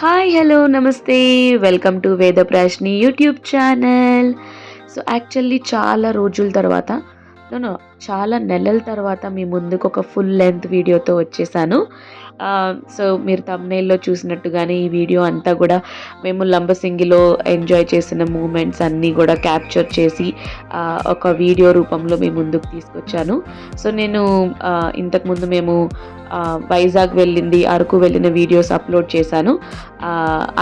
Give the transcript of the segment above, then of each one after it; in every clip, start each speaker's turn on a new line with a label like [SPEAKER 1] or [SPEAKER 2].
[SPEAKER 1] Hi hello నమస్తే welcome to వేదప్రాష్ని YouTube channel. So actually చాలా రోజుల తర్వాత నో చాలా నెలల తర్వాత మీ ముందుకు ఒక ఫుల్ లెంత్ వీడియోతో వచ్చేసాను. సో మీరు thumbnailలో చూసినట్టుగానే ఈ వీడియో అంతా కూడా మేము లంబసింగిలో ఎంజాయ్ చేసిన మూమెంట్స్ అన్నీ కూడా క్యాప్చర్ చేసి ఒక వీడియో రూపంలో మీ ముందుకు తీసుకొచ్చాను. సో నేను ఇంతకుముందు మేము వైజాగ్ వెళ్ళింది, అరకు వెళ్ళిన వీడియోస్ అప్లోడ్ చేశాను.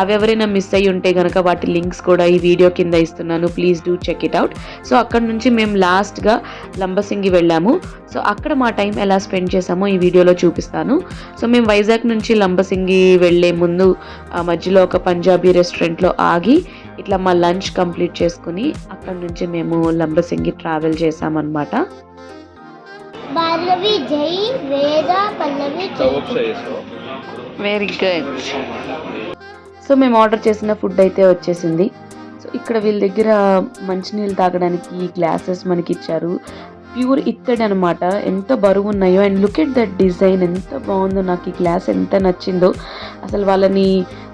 [SPEAKER 1] అవి ఎవరైనా మిస్ అయ్యి ఉంటే కనుక వాటి లింక్స్ కూడా ఈ వీడియో కింద ఇస్తున్నాను, please do check it out. So అక్కడ నుంచి మేము లాస్ట్గా లంబసింగి వెళ్ళాము. సో అక్కడ మా టైం ఎలా స్పెండ్ చేసామో ఈ వీడియోలో చూపిస్తాను. సో మేము వైజాగ్ నుంచి లంబసింగి వెళ్ళే ముందు మధ్యలో ఒక పంజాబీ రెస్టారెంట్లో ఆగి ఇట్లా మా లంచ్ కంప్లీట్ చేసుకుని అక్కడ నుంచి మేము లంబసింగి ట్రావెల్ చేసామన్నమాట. Very good. సో మేము ఆర్డర్ చేసిన ఫుడ్ అయితే వచ్చేసింది. సో ఇక్కడ వీళ్ళ దగ్గర మంచినీళ్ళు తాగడానికి గ్లాసెస్ మనకి ఇచ్చారు. ప్యూర్ ఇత్తడి అనమాట, ఎంత బరువు ఉన్నాయో. And look at that design, ఎంత బాగుందో. నాకు ఈ గ్లాస్ ఎంత నచ్చిందో. అసలు వాళ్ళని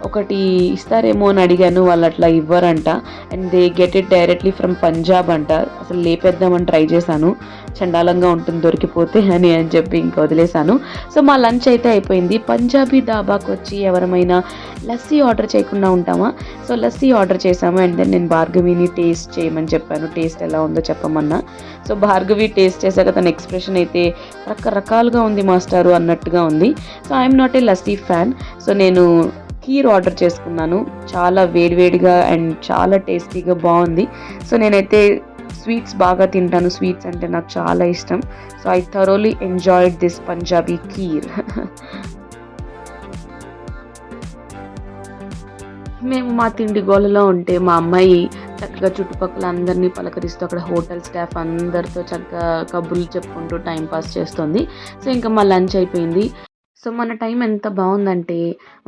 [SPEAKER 1] ఒకటి ఇస్తారేమో అని అడిగాను, వాళ్ళు అట్లా ఇవ్వరంట. And they get it directly from Punjab అంట. అసలు లేపేద్దామని ట్రై చేశాను, చండాలంగా ఉంటుంది దొరికిపోతే అని చెప్పి ఇంకా వదిలేశాను. సో మా లంచ్ అయితే అయిపోయింది. పంజాబీ డాబాకి వచ్చి ఎవరమైనా లస్సీ ఆర్డర్ చేయకుండా ఉంటామా? సో లస్సీ ఆర్డర్ చేశాము. అండ్ దెన్ నేను భార్గవిని టేస్ట్ చేయమని చెప్పాను, టేస్ట్ ఎలా ఉందో చెప్పమన్నా. సో భార్గవి టేస్ట్ చేశాక తన ఎక్స్ప్రెషన్ అయితే రకరకాలుగా ఉంది మాస్టారు అన్నట్టుగా ఉంది. So I'm not a lassi fan. So నేను కీర్ ఆర్డర్ చేసుకున్నాను, చాలా వేడివేడిగా అండ్ చాలా టేస్టీగా బాగుంది. సో నేనైతే స్వీట్స్ బాగా తింటాను, స్వీట్స్ అంటే నాకు చాలా ఇష్టం. So I thoroughly enjoyed this Punjabi kheer. మేము మా తిండి గోలలో ఉంటే మా అమ్మాయి చక్కగా చుట్టుపక్కల అందరినీ పలకరిస్తూ అక్కడ హోటల్ స్టాఫ్ అందరితో చక్కగా కబుర్లు చెప్పుకుంటూ టైంపాస్ చేస్తుంది. సో ఇంకా మా లంచ్ అయిపోయింది. సో మన టైం ఎంత బాగుందంటే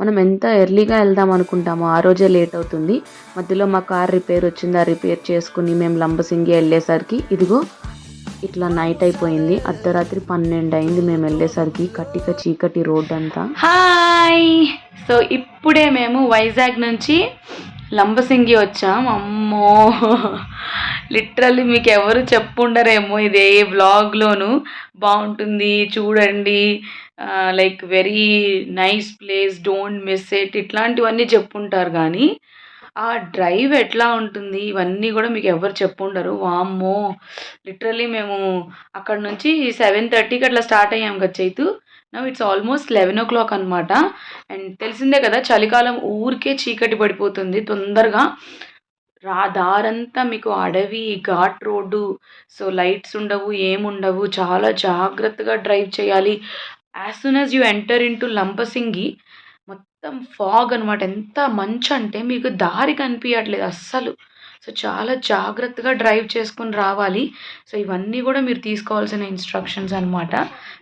[SPEAKER 1] మనం ఎంత ఎర్లీగా వెళ్దాం అనుకుంటామో ఆ రోజే లేట్ అవుతుంది. మధ్యలో మా కార్ రిపేర్ వచ్చింది, ఆ రిపేర్ చేసుకుని మేము లంబసింగి వెళ్ళేసరికి ఇదిగో ఇట్లా నైట్ అయిపోయింది. అర్ధరాత్రి 12 అయింది మేము వెళ్ళేసరికి. కట్టిక చీకటి రోడ్ అంతా. హాయ్. సో ఇప్పుడే మేము వైజాగ్ నుంచి లంబసింగి వచ్చాం. అమ్మో లిటరల్లీ మీకు ఎవరు చెప్పుండరేమో, ఇది ఏ వ్లాగ్లోను బాగుంటుంది చూడండి, like very nice place, don't miss it, ఇట్లాంటివన్నీ చెప్పుంటారు. కానీ ఆ డ్రైవ్ ఎట్లా ఉంటుంది ఇవన్నీ కూడా మీకు ఎవరు చెప్పుండరు. వామ్మో లిటరల్లీ మేము అక్కడ నుంచి 7:30కి అట్లా స్టార్ట్ అయ్యాం కదా Chaitu. Now it's almost 11 o'clock అనమాట. అండ్ తెలిసిందే కదా చలికాలం ఊరికే చీకటి పడిపోతుంది తొందరగా. దారంతా మీకు అడవి, ఘాట్ రోడ్డు. సో లైట్స్ ఉండవు, ఏముండవు, చాలా జాగ్రత్తగా డ్రైవ్ చేయాలి. As soon as you enter in to Lambasingi మొత్తం ఫాగ్ అనమాట. ఎంత మంచు అంటే మీకు దారి కనిపించట్లేదు అస్సలు. సో చాలా జాగ్రత్తగా డ్రైవ్ చేసుకుని రావాలి. సో ఇవన్నీ కూడా మీరు తీసుకోవాల్సిన ఇన్స్ట్రక్షన్స్ అనమాట.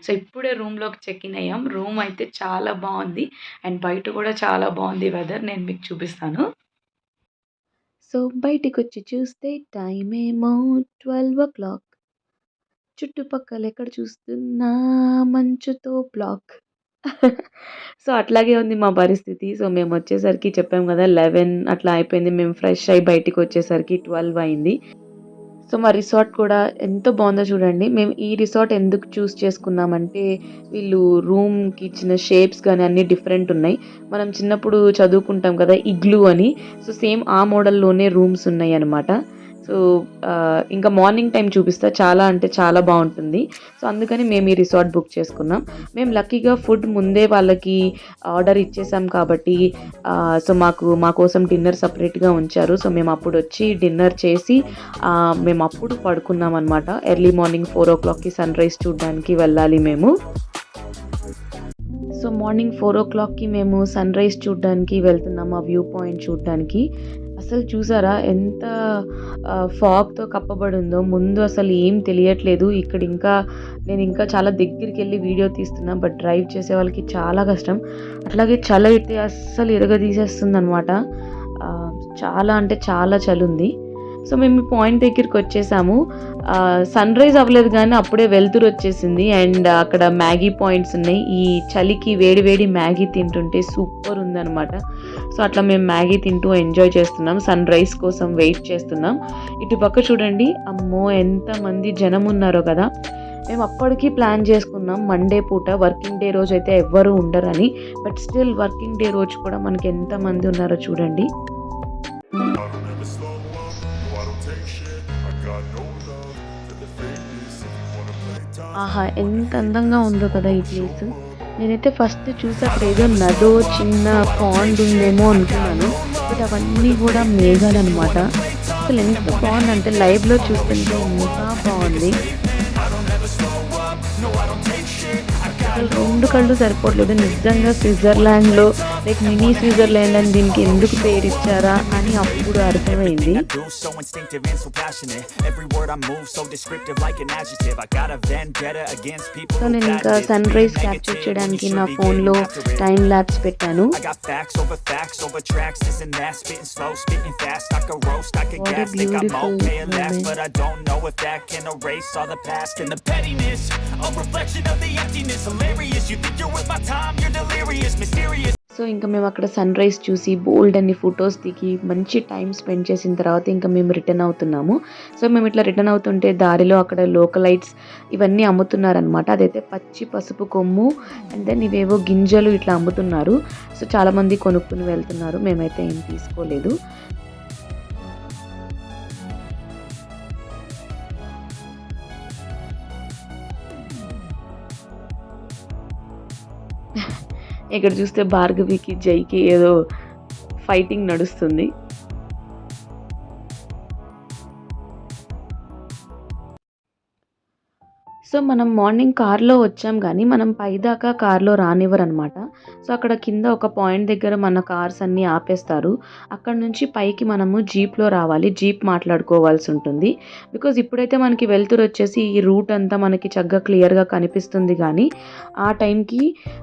[SPEAKER 1] సో ఇప్పుడే రూమ్లోకి చెక్ ఇన్ అయ్యాం. రూమ్ అయితే చాలా బాగుంది అండ్ బయట కూడా చాలా బాగుంది వెదర్. నేను మీకు చూపిస్తాను. సో బయటికి వచ్చి చూస్తే టైం ఏమో 12 o'clock. చుట్టుపక్కల ఎక్కడ చూస్తున్నా మంచుతో బ్లాక్. సో అట్లాగే ఉంది మా పరిస్థితి. సో మేము వచ్చేసరికి చెప్పాం కదా 11 అట్లా అయిపోయింది. మేము ఫ్రెష్ అయ్యి బయటికి వచ్చేసరికి 12 అయింది. సో మా రిసార్ట్ కూడా ఎంత బాగుందో చూడండి. మేము ఈ రిసార్ట్ ఎందుకు చూస్ చేసుకున్నామంటే వీళ్ళు రూమ్కి ఇచ్చిన షేప్స్ కానీ అన్నీ డిఫరెంట్ ఉన్నాయి. మనం చిన్నప్పుడు చదువుకుంటాం కదా ఇగ్లూ అని, సో సేమ్ ఆ మోడల్లోనే రూమ్స్ ఉన్నాయి అనమాట. సో ఇంకా మార్నింగ్ టైం చూపిస్తా, చాలా అంటే చాలా బాగుంటుంది. సో అందుకని మేము ఈ రిసార్ట్ బుక్ చేసుకున్నాం. మేము లక్కీగా ఫుడ్ ముందే వాళ్ళకి ఆర్డర్ ఇచ్చేసాం కాబట్టి సో మా కోసం డిన్నర్ సపరేట్గా ఉంచారు. సో మేము అప్పుడు వచ్చి డిన్నర్ చేసి మేము అప్పుడు పడుకున్నాం అనమాట. ఎర్లీ మార్నింగ్ 4 o'clockకి సన్ రైజ్ చూడడానికి వెళ్ళాలి మేము. సో మార్నింగ్ 4 o'clockకి మేము సన్ రైజ్ చూడడానికి వెళ్తున్నాం, ఆ వ్యూ పాయింట్ చూడడానికి. అసలు చూసారా ఎంత ఫాగ్తో కప్పబడి ఉందో. ముందు అసలు ఏం తెలియట్లేదు. ఇక్కడ నేను ఇంకా చాలా దగ్గరికి వెళ్ళి వీడియో తీస్తున్నా, బట్ డ్రైవ్ చేసే వాళ్ళకి చాలా కష్టం. అట్లాగే చలి అయితే అస్సలు ఇరగదీసేస్తుంది అనమాట. చాలా అంటే చాలా చలి ఉంది. సో మేము ఈ పాయింట్ దగ్గరికి వచ్చేసాము. సన్ రైజ్ అవ్వలేదు కానీ అప్పుడే వెలుతురు వచ్చేసింది. అండ్ అక్కడ మ్యాగీ పాయింట్స్ ఉన్నాయి. ఈ చలికి వేడి వేడి మ్యాగీ తింటుంటే సూపర్ ఉందన్నమాట. సో అట్లా మేము మ్యాగీ తింటూ ఎంజాయ్ చేస్తున్నాం, సన్ రైజ్ కోసం వెయిట్ చేస్తున్నాం. ఇటు పక్క చూడండి, అమ్మో ఎంతమంది జనం ఉన్నారో కదా. మేము అప్పటికి ప్లాన్ చేసుకున్నాం మండే పూట వర్కింగ్ డే రోజు అయితే ఎవ్వరూ ఉండరని. బట్ స్టిల్ వర్కింగ్ డే రోజు కూడా మనకి ఎంతమంది ఉన్నారో చూడండి. ఆహా, ఎంత అందంగా ఉందో కదా ఈ ప్లేస్. నేనైతే ఫస్ట్ చూసి అక్కడ ఏదో నదో చిన్న పాండ్ ఉందేమో అనుకున్నాను. బట్ అవన్నీ కూడా మేఘాలు అనమాట. అసలు ఎంత బాగుందంటే లైవ్లో చూస్తుంటే ఇంకా బాగుంది. అసలు రెండు కళ్ళు సరిపోవట్లేదు. నిజంగా స్విట్జర్లాండ్లో లైక్ మినీ స్విట్జర్లాండ్ అని దీనికి ఎందుకు పేరు ఇచ్చారా అని అప్పుడు అర్థమైంది. సో నేను ఇంకా సన్ రైజ్ క్యాప్చర్ చేయడానికి నా ఫోన్లో టైం ల్యాప్స్ పెట్టాను. సో ఇంకా మేము అక్కడ సన్ రైజ్ చూసి బోల్డ్ అన్ని ఫొటోస్ దిగి మంచి టైం స్పెండ్ చేసిన తర్వాత ఇంకా మేము రిటర్న్ అవుతున్నాము. సో మేము ఇట్లా రిటర్న్ అవుతుంటే దారిలో అక్కడ లోకలైట్స్ ఇవన్నీ అమ్ముతున్నారనమాట. అదైతే పచ్చి పసుపు కొమ్ము అండ్ దెన్ ఇవేవో గింజలు ఇట్లా అమ్ముతున్నారు. సో చాలామంది కొనుక్కుని వెళ్తున్నారు, మేమైతే ఏం తీసుకోలేదు. ఇక్కడ చూస్తే భార్గవికి జైకి ఏదో ఫైటింగ్ నడుస్తుంది. సో మనం మార్నింగ్ కార్లో వచ్చాం కానీ మనం పైదాకా కార్లో రానివ్వరు అనమాట. సో అక్కడ కింద ఒక పాయింట్ దగ్గర మన కార్స్ అన్నీ ఆపేస్తారు. అక్కడ నుంచి పైకి మనము జీప్లో రావాలి, జీప్ మాట్లాడుకోవాల్సి ఉంటుంది. బికాజ్ ఇప్పుడైతే మనకి వెళ్తురు వచ్చేసి ఈ రూట్ అంతా మనకి చక్కగా క్లియర్గా కనిపిస్తుంది, కానీ ఆ టైంకి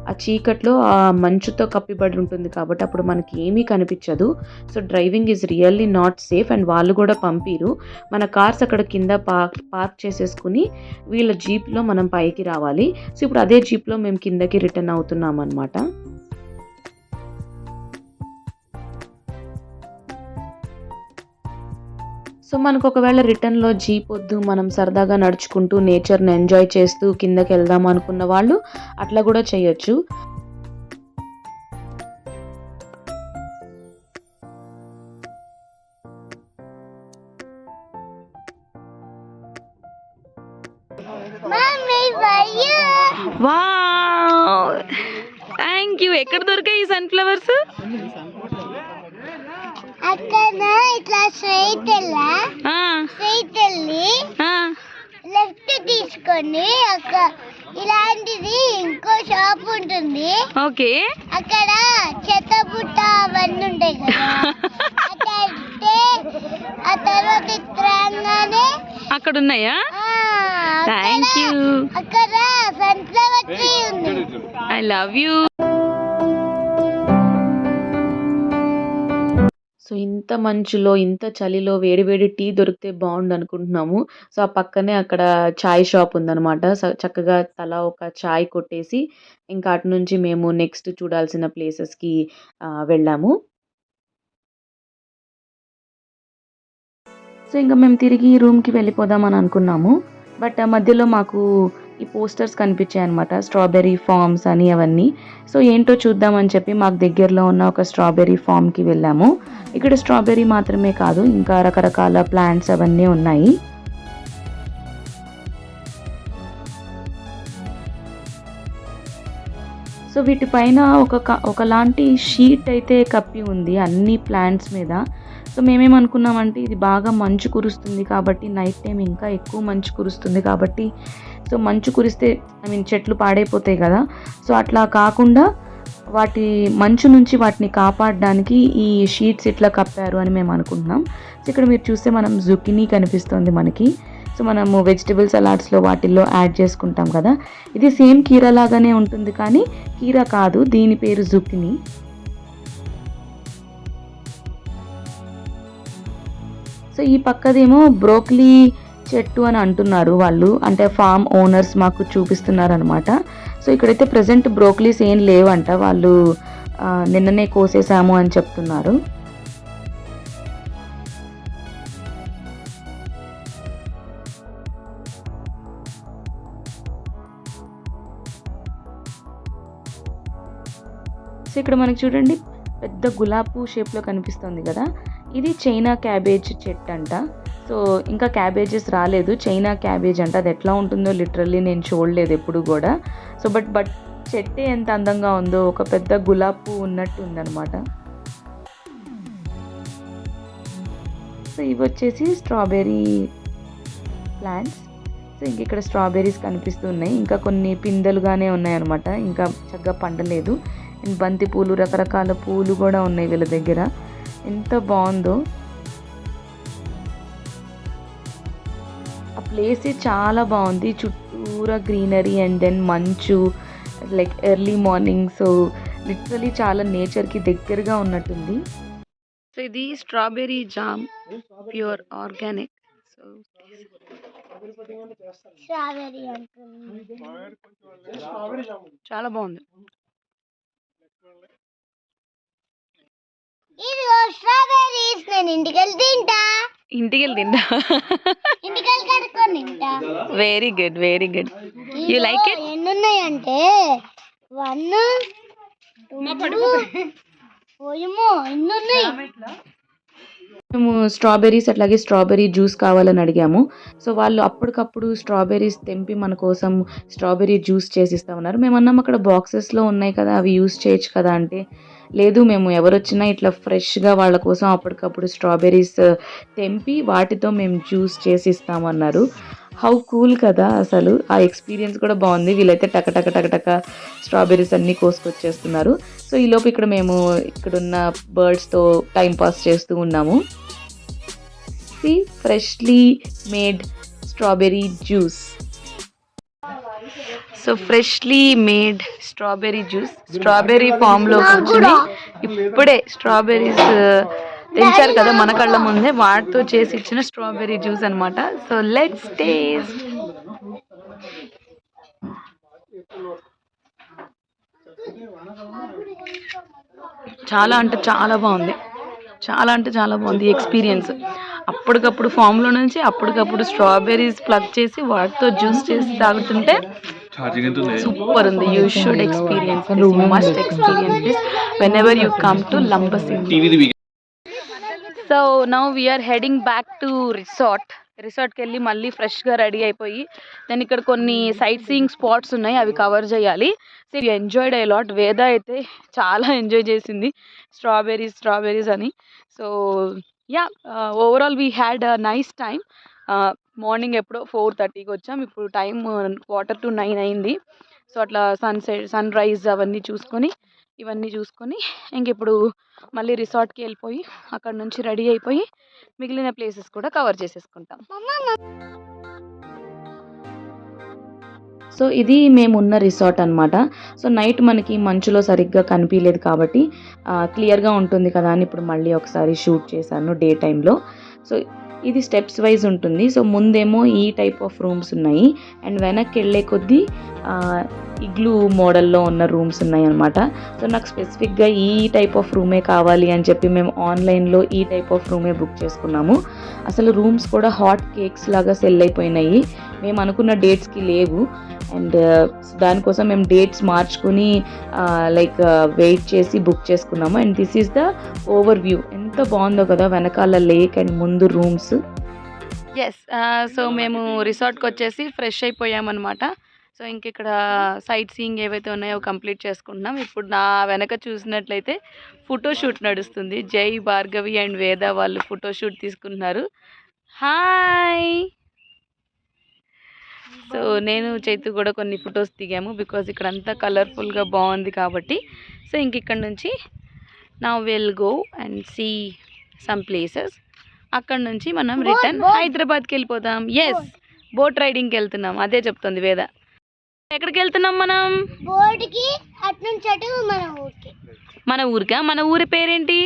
[SPEAKER 1] ఆ చీకట్లో ఆ మంచుతో కప్పిబడి ఉంటుంది కాబట్టి అప్పుడు మనకి ఏమీ కనిపించదు. So driving is really not safe and వాళ్ళు కూడా పంపిరు. మన కార్స్ అక్కడ కింద పార్క్ చేసేసుకుని వీళ్ళ జీప్లో మనం పైకి రావాలి. సో ఇప్పుడు అదే జీప్లో మేము కిందకి రిటర్న్ అవుతున్నాం అనమాట. సో మనకు ఒకవేళ రిటర్న్లో జీప్ వద్దు, మనం సరదాగా నడుచుకుంటూ నేచర్ని ఎంజాయ్ చేస్తూ కిందకి వెళ్దాం అనుకున్న వాళ్ళు అట్లా కూడా చేయొచ్చు. Wow, thank you. ఎక్కడ దొరికాయి ఈ సన్ఫ్లవర్స్?
[SPEAKER 2] అక్కడ ఇట్లా స్ట్రైట్ వెళ్ళి లెఫ్ట్ తీసుకొని ఇలాంటిది ఇంకో షాప్ ఉంటుంది.
[SPEAKER 1] ఓకే,
[SPEAKER 2] అక్కడ చెత్త బుట్ట అవన్నీ ఉంటాయి కదా. అక్కడే ఆ తర్వాత ఇత్రంగానే
[SPEAKER 1] అక్కడ ఉన్నాయా? Thank you.
[SPEAKER 2] అక్కడ సన్ఫ్లవర్ ట్రీ ఉంది.
[SPEAKER 1] I love you. సో ఇంత మంచులో ఇంత చలిలో వేడివేడి టీ దొరికితే బాగుండు అనుకుంటున్నాము. సో ఆ పక్కనే అక్కడ చాయ్ షాప్ ఉందన్నమాట. సో చక్కగా తలా ఒక చాయ్ కొట్టేసి ఇంకా అటు నుంచి మేము నెక్స్ట్ చూడాల్సిన ప్లేసెస్కి వెళ్ళాము. సో ఇంకా మేము తిరిగి రూమ్కి వెళ్ళిపోదామని అనుకున్నాము. బట్ మధ్యలో మాకు ఈ పోస్టర్స్ కనిపించాయి అనమాట, స్ట్రాబెర్రీ ఫార్మ్స్ అని అవన్నీ. సో ఏంటో చూద్దామని చెప్పి మాకు దగ్గరలో ఉన్న ఒక స్ట్రాబెర్రీ ఫామ్కి వెళ్ళాము. ఇక్కడ స్ట్రాబెర్రీ మాత్రమే కాదు, ఇంకా రకరకాల ప్లాంట్స్ అవన్నీ ఉన్నాయి. సో వీటిపైన ఒకలాంటి షీట్ అయితే కప్పి ఉంది అన్ని ప్లాంట్స్ మీద. సో మేమేమనుకున్నామంటే ఇది బాగా మంచు కురుస్తుంది కాబట్టి నైట్ టైం ఇంకా ఎక్కువ మంచు కురుస్తుంది కాబట్టి, సో మంచు కురిస్తే చెట్లు పాడైపోతాయి కదా. సో అట్లా కాకుండా వాటి మంచు నుంచి వాటిని కాపాడడానికి ఈ షీట్స్ ఇట్లా కప్పారు అని మేము అనుకుంటున్నాం. సో ఇక్కడ మీరు చూస్తే మనం జుకినీ కనిపిస్తుంది మనకి. సో మనము వెజిటబుల్ సలాడ్స్లో వాటిల్లో యాడ్ చేసుకుంటాం కదా. ఇది సేమ్ కీరా లాగానే ఉంటుంది కానీ కీరా కాదు, దీని పేరు జుకినీ. సో ఈ పక్కదేమో బ్రోకలీ చెట్టు అని అంటున్నారు వాళ్ళు, అంటే ఫామ్ ఓనర్స్ మాకు చూపిస్తున్నారు అనమాట. సో ఇక్కడైతే ప్రజెంట్ బ్రోకలీస్ ఏం లేవంట, వాళ్ళు నిన్ననే కోసేసాము అని చెప్తున్నారు. సో ఇక్కడ మనకి చూడండి పెద్ద గులాబీ షేప్లో కనిపిస్తుంది కదా, ఇది చైనా క్యాబేజ్ చెట్టు అంట. సో ఇంకా క్యాబేజెస్ రాలేదు, చైనా క్యాబేజ్ అంట. అది ఎట్లా ఉంటుందో లిటరల్లీ నేను చూడలేదు ఎప్పుడు కూడా. సో బట్ చెట్టే ఎంత అందంగా ఉందో, ఒక పెద్ద గులాబీ ఉన్నట్టు ఉందన్నమాట. సో ఇవి వచ్చేసి స్ట్రాబెర్రీ ప్లాంట్స్. సో ఇంక ఇక్కడ స్ట్రాబెర్రీస్ కనిపిస్తున్నాయి, ఇంకా కొన్ని పిందెలుగానే ఉన్నాయన్నమాట, ఇంకా చక్కగా పండలేదు. అండ్ బంతి పూలు, రకరకాల పూలు కూడా ఉన్నాయి వీళ్ళ దగ్గర. ఎంత బాగుందో ఆ ప్లేస్, చాలా బాగుంది. చుట్టూరా గ్రీనరీ అండ్ దెన్ మంచు, like early morning. So literally చాలా నేచర్కి దగ్గరగా ఉన్నట్టుంది. సో ఇది strawberry jam, pure organic. So
[SPEAKER 2] strawberry అంటుంది.
[SPEAKER 1] చాలా బాగుంది.
[SPEAKER 2] ఇదిగో స్ట్రాబెర్రీస్, నేను ఇంటికి వెళ్ళి తింటా.
[SPEAKER 1] ఇంటికి తింటా.
[SPEAKER 2] కడుక్కొని తింటా.
[SPEAKER 1] Very good, very good. You like it?
[SPEAKER 2] ఎన్ని ఉన్నాయంటే 1 2 ఓయమ్మో ఎన్ని ఉన్నాయి.
[SPEAKER 1] మేము స్ట్రాబెర్రీస్ అట్లాగే స్ట్రాబెర్రీ జ్యూస్ కావాలని అడిగాము. సో వాళ్ళు అప్పటికప్పుడు స్ట్రాబెర్రీస్ తెంపి మన కోసం స్ట్రాబెర్రీ జ్యూస్ చేసి ఇస్తామన్నారు. మేము అన్నాం అక్కడ బాక్సెస్లో ఉన్నాయి కదా, అవి యూస్ చేయొచ్చు కదా అంటే, లేదు మేము ఎవరు వచ్చినా ఇట్లా ఫ్రెష్గా వాళ్ళ కోసం అప్పటికప్పుడు స్ట్రాబెర్రీస్ తెంపి వాటితో మేము జ్యూస్ చేసి ఇస్తామన్నారు. హౌ కూల్ కదా అసలు. ఆ ఎక్స్పీరియన్స్ కూడా బాగుంది. వీళ్ళైతే టక స్ట్రాబెర్రీస్ అన్నీ కోసుకొచ్చేస్తున్నారు. సో ఈలోపు ఇక్కడ మేము ఇక్కడున్న బర్డ్స్తో టైంపాస్ చేస్తూ ఉన్నాము. Freshly made strawberry juice. So freshly made strawberry juice, strawberry ఫామ్లో కూర్చొని ఇప్పుడే స్ట్రాబెర్రీస్ తెంచారు కదా మన కళ్ళ ముందే, వాటితో చేసి ఇచ్చిన స్ట్రాబెర్రీ జ్యూస్ అనమాట. So let's taste. చాలా అంటే చాలా బాగుంది, చాలా అంటే చాలా బాగుంది ఎక్స్పీరియన్స్. అప్పటికప్పుడు ఫామ్లో నుంచి అప్పటికప్పుడు స్ట్రాబెర్రీస్ ప్లగ్ చేసి వాటితో జ్యూస్ చేసి తాగుతుంటే సూపర్ ఉంది. You should experience this, you must experience this whenever you come to Lambasinghe. So now we are heading back to రిసార్ట్కి వెళ్ళి మళ్ళీ ఫ్రెష్గా రెడీ అయిపోయి దెన్ ఇక్కడ కొన్ని సైట్ సీయింగ్ స్పాట్స్ ఉన్నాయి, అవి కవర్ చేయాలి. So you enjoyed a lot. వేద అయితే చాలా ఎంజాయ్ చేసింది స్ట్రాబెర్రీస్ అని. So yeah, overall we had a nice time. Morning ఎప్పుడో 4:30కి వచ్చాం, ఇప్పుడు టైం 8:45 అయింది. సో అట్లా సన్ రైజ్ ఇవన్నీ చూసుకొని ఇంక ఇప్పుడు మళ్ళీ రిసార్ట్కి వెళ్ళిపోయి అక్కడ నుంచి రెడీ అయిపోయి మిగిలిన ప్లేసెస్ కూడా కవర్ చేసేసుకుంటాం. సో ఇది మేమున్న రిసార్ట్ అనమాట. సో నైట్ మనకి మంచులో సరిగ్గా కనిపించలేదు కాబట్టి క్లియర్గా ఉంటుంది కదా అని ఇప్పుడు మళ్ళీ ఒకసారి షూట్ చేశాను డే టైంలో. సో ఇది స్టెప్స్ వైజ్ ఉంటుంది. సో ముందేమో ఈ టైప్ ఆఫ్ రూమ్స్ ఉన్నాయి అండ్ వెనక్కి వెళ్ళే కొద్దీ ఇగ్లూ మోడల్లో ఉన్న రూమ్స్ ఉన్నాయి అనమాట. సో నాకు స్పెసిఫిక్గా ఈ టైప్ ఆఫ్ రూమే కావాలి అని చెప్పి మేము ఆన్లైన్లో ఈ టైప్ ఆఫ్ రూమే బుక్ చేసుకున్నాము. అసలు రూమ్స్ కూడా హాట్ కేక్స్ లాగా సెల్ అయిపోయినాయి, మేము అనుకున్న డేట్స్కి లేవు. అండ్ దానికోసం మేము డేట్స్ మార్చుకుని వెయిట్ చేసి బుక్ చేసుకున్నాము. And this is the over view. ఎంత బాగుందో కదా, వెనకాల లేక్ అండ్ ముందు రూమ్స్. ఎస్, సో మేము రిసార్ట్కి వచ్చేసి ఫ్రెష్ అయిపోయామన్నమాట. సో ఇంక ఇక్కడ సైట్ సీయింగ్ ఏవైతే ఉన్నాయో కంప్లీట్ చేసుకుంటున్నాం. ఇప్పుడు నా వెనక చూసినట్లయితే ఫోటోషూట్ నడుస్తుంది. జై, భార్గవి అండ్ వేద వాళ్ళు ఫోటోషూట్ తీసుకుంటున్నారు. హాయ్. సో నేను చైతు కూడా కొన్ని ఫొటోస్ దిగాము బికాజ్ ఇక్కడ అంతా కలర్ఫుల్గా బాగుంది కాబట్టి. సో ఇంక ఇక్కడ నుంచి now will go and see some places. అక్కడ నుంచి మనం రిటర్న్ హైదరాబాద్కి వెళ్ళిపోతాం. ఎస్, బోట్ రైడింగ్కి వెళ్తున్నాం, అదే చెప్తుంది వేద. ఎక్కడికి వెళ్తున్నాం మనం?
[SPEAKER 2] బోట్కి, అటు నుంచి అటు
[SPEAKER 1] మన ఊరికా? మన ఊరి పేరేంటి?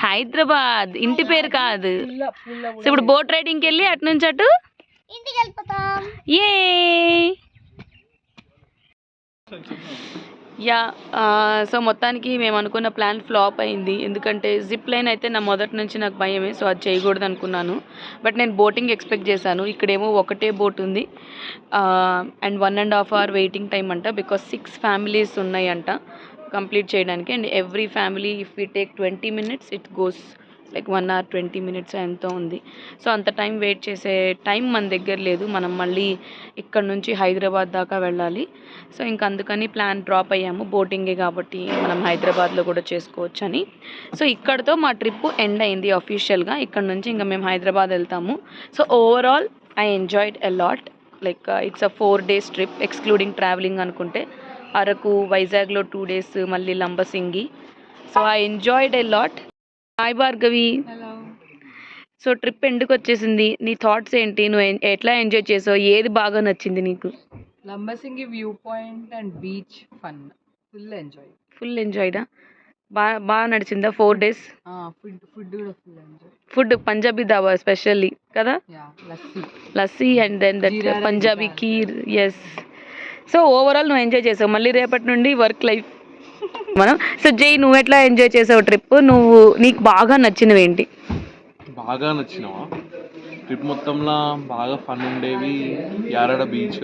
[SPEAKER 1] హైదరాబాద్, ఇంటి పేరు కాదు. సో ఇప్పుడు బోట్ రైడింగ్కి వెళ్ళి అటు నుంచి అటు
[SPEAKER 2] ఇంటికి వెళ్ళిపోతాం.
[SPEAKER 1] ఏ యా సో మొత్తానికి మేము అనుకున్న ప్లాన్ ఫ్లాప్ అయింది. ఎందుకంటే జిప్ లైన్ అయితే నా మొదటి నుంచి నాకు భయమే. సో అది చేయకూడదు అనుకున్నాను. బట్ నేను బోటింగ్ ఎక్స్పెక్ట్ చేశాను. ఇక్కడేమో ఒకటే బోట్ ఉంది అండ్ 1.5 hour వెయిటింగ్ టైం అంట. బికాస్ 6 ఫ్యామిలీస్ ఉన్నాయంట కంప్లీట్ చేయడానికి. And every family if we take 20 minutes it goes like 1 hour 20 minutes ఎంతో ఉంది. సో అంత టైం వెయిట్ చేసే టైం మన దగ్గర లేదు. మనం మళ్ళీ ఇక్కడ నుంచి హైదరాబాద్ దాకా వెళ్ళాలి. సో ఇంక అందుకని ప్లాన్ డ్రాప్ అయ్యాము. బోటింగే కాబట్టి మనం హైదరాబాద్లో కూడా చేసుకోవచ్చు అని. సో ఇక్కడతో మా ట్రిప్ ఎండ్ అయింది అఫీషియల్గా. ఇక్కడ నుంచి ఇంకా మేము హైదరాబాద్ వెళ్తాము. So overall I enjoyed a lot. Like it's a 4 days trip excluding travelling అనుకుంటే. అరకు, వైజాగ్లో 2 days, మళ్ళీ Lambasingi. So I enjoyed a lot. Hi Bhargavi. So trip ఎందుకు వచ్చేసింది? నీ థాట్స్ ఏంటి? నువ్వు ఎట్లా ఎంజాయ్ చేసావు? ఏది బాగా నచ్చింది నీకు?
[SPEAKER 3] Lambasingi view point and beach fun
[SPEAKER 1] full ఎంజాయ్డా? బాగా నడిచిందా 4 days?
[SPEAKER 3] ఫుడ్ కూడా full enjoy.
[SPEAKER 1] Food Punjabi dhaba specially కదా, lassi and then that Punjabi kheer. Yes. So overall నువ్వు ఎంజాయ్ చేసావు. మళ్ళీ రేపటి నుండి వర్క్ లైఫ్ మనం. సో జై, నువ్వు ఎట్లా ఎంజాయ్ చేసావు ట్రిప్? నీకు బాగా నచ్చినవి ఏంటి?
[SPEAKER 4] బాగా నచ్చినవా? ట్రిప్ మొత్తంలో బాగా ఫన్ ఉండేవి యారాడ బీచ్,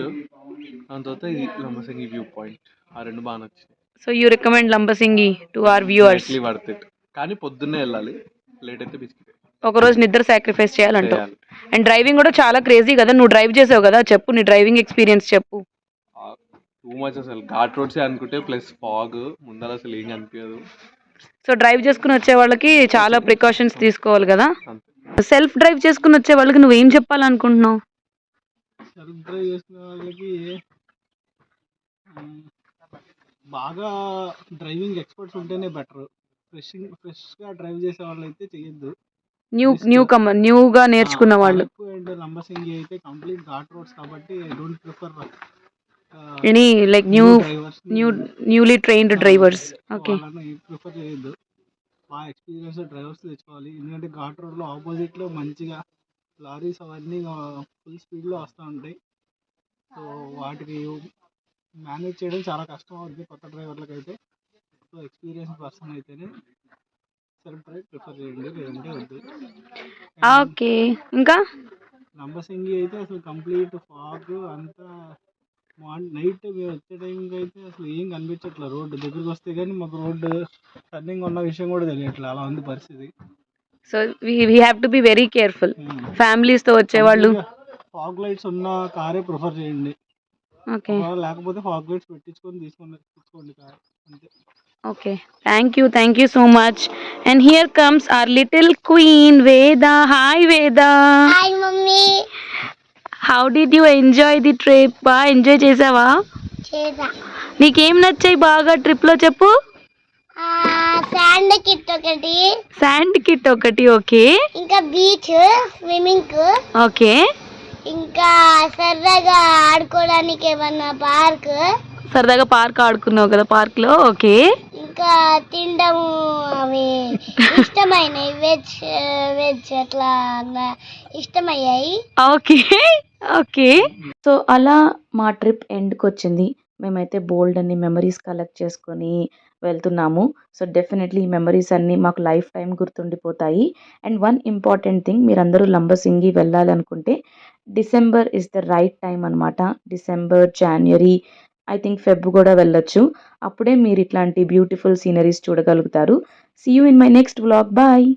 [SPEAKER 4] దాని తర్వాత ఇది లంబసింగి వ్యూ పాయింట్. ఆ రెండు బాగా నచ్చినాయి.
[SPEAKER 1] So you recommend Lambasingi to our viewers?
[SPEAKER 4] Worth it. కానీ పొద్దున్నే వెళ్ళాలి, లేట్ అయితే బిస్కెట్.
[SPEAKER 1] ఒకరోజు నిద్ర సాక్రిఫైస్ చేయాలంటావు. అండ్ డ్రైవింగ్ కూడా చాలా క్రేజీ కదా. నువ్వు డ్రైవ్ చేసావు కదా, చెప్పు నీ డ్రైవింగ్ ఎక్స్పీరియన్స్ చెప్పు.
[SPEAKER 4] టూ మచ్ అసలు. ఘాట్ రోడ్స్ అనుకుంటే ప్లస్ ఫాగ్ ముందర అసలు ఏం కనిపించదు.
[SPEAKER 1] సో డ్రైవ్ చేసుకుని వచ్చే వాళ్ళకి చాలా ప్రికాషన్స్ తీసుకోవాలి కదా.
[SPEAKER 4] అంతే.
[SPEAKER 1] సెల్ఫ్ డ్రైవ్ చేసుకుని వచ్చే వాళ్ళకి నువ్వేం చెప్పాలనుకుంటున్నావు?
[SPEAKER 5] సెల్ఫ్ డ్రైవ్ చేసిన వాళ్ళకి బాగా డ్రైవింగ్ ఎక్స్పర్ట్స్ ఉంటేనే బెటర్. ఫ్రెష్గా డ్రైవ్ చేసే వాళ్ళు అయితే చెయ్యొద్దు.
[SPEAKER 1] న్యూగా నేర్చుకున్న వాళ్ళు.
[SPEAKER 5] అండ్ లంబసింగి అయితే కంప్లీట్ ఘాట్ రోడ్స్ కాబట్టి I don't prefer
[SPEAKER 1] any like newly trained drivers. Okay,
[SPEAKER 5] prefer చేయొద్దు. బాగా ఎక్స్పీరియన్స్ డ్రైవర్స్ తెచ్చుకోవాలి. ఎందుకంటే ఘాట్ రోడ్లో ఆపోజిట్లో మంచిగా లారీస్ అవన్నీ ఫుల్ స్పీడ్లో వస్తూ ఉంటాయి. సో వాటికి మేనేజ్ చేయడం చాలా కష్టం అవుతుంది కొత్త డ్రైవర్లకు అయితే. సో ఎక్స్పీరియన్స్ పర్సన్ అయితేనే సెల్ఫ్ డ్రైవ్ ప్రిఫర్ చేయండి, లేదంటే వద్దు.
[SPEAKER 1] ఓకే, ఇంకా
[SPEAKER 5] లంబసింగి అయితే అసలు కంప్లీట్ ఫాగ్ అంతా. నైట్ మేము వచ్చే టైంకి అయితే అసలు ఏం కనిపించట్లేదు. రోడ్డు దగ్గరికి వస్తే కానీ మాకు రోడ్డు టర్నింగ్ ఉన్న విషయం కూడా తెలియట్లేదు, అలా ఉంది పరిస్థితి.
[SPEAKER 1] So we have to be very careful. ఫ్యామిలీస్తో వచ్చేవాళ్ళు
[SPEAKER 5] ఫాగ్ లైట్స్ ఉన్న కారే ప్రిఫర్ చేయండి.
[SPEAKER 1] ఓకే,
[SPEAKER 5] లేకపోతే ఫాగ్ లైట్స్ తెచ్చుకోండి కార్, అంతే.
[SPEAKER 1] Okay, thank you so much. And here comes hour little queen వేద. హాయ్ వేద.
[SPEAKER 2] Hi mummy.
[SPEAKER 1] How did you enjoy the trip? బాగా ఎంజాయ్ చేసావా?
[SPEAKER 2] చేదా.
[SPEAKER 1] నీకేం నచ్చాయి బాగా ట్రిప్లో చెప్పు?
[SPEAKER 2] శాండ్ కిట్ ఒకటి.
[SPEAKER 1] శాండ్ కిట్ ఒకటి. ఓకే,
[SPEAKER 2] ఇంకా బీచ్ స్విమ్మింగ్.
[SPEAKER 1] ఓకే,
[SPEAKER 2] ఇంకా సరదాగా ఆడుకోవడానికి ఏమన్నా పార్క్.
[SPEAKER 1] సరదాగా పార్క్ ఆడుకున్నావు కదా పార్క్లో. ఓకే,
[SPEAKER 2] ఇంకా తినడము అవి ఇష్టమైనవి వెజ్ అట్లా ఇష్టమయ్యాయి.
[SPEAKER 1] Okay, okay. సో అలా మా ట్రిప్ ఎండ్కి వచ్చింది. మేమైతే బోల్డ్ అన్ని మెమరీస్ కలెక్ట్ చేసుకొని వెళ్తున్నాము. సో డెఫినెట్లీ ఈ మెమరీస్ అన్నీ మాకు లైఫ్ టైం గుర్తుండిపోతాయి. అండ్ వన్ ఇంపార్టెంట్ థింగ్, మీరందరూ లంబసింగి వెళ్ళాలనుకుంటే December is the right time అనమాట. డిసెంబర్, జనవరి, ఐ థింక్ ఫెబ్ కూడా వెళ్ళొచ్చు. అప్పుడే మీరు ఇట్లాంటి బ్యూటిఫుల్ సీనరీస్ చూడగలుగుతారు. See you in my next vlog. Bye.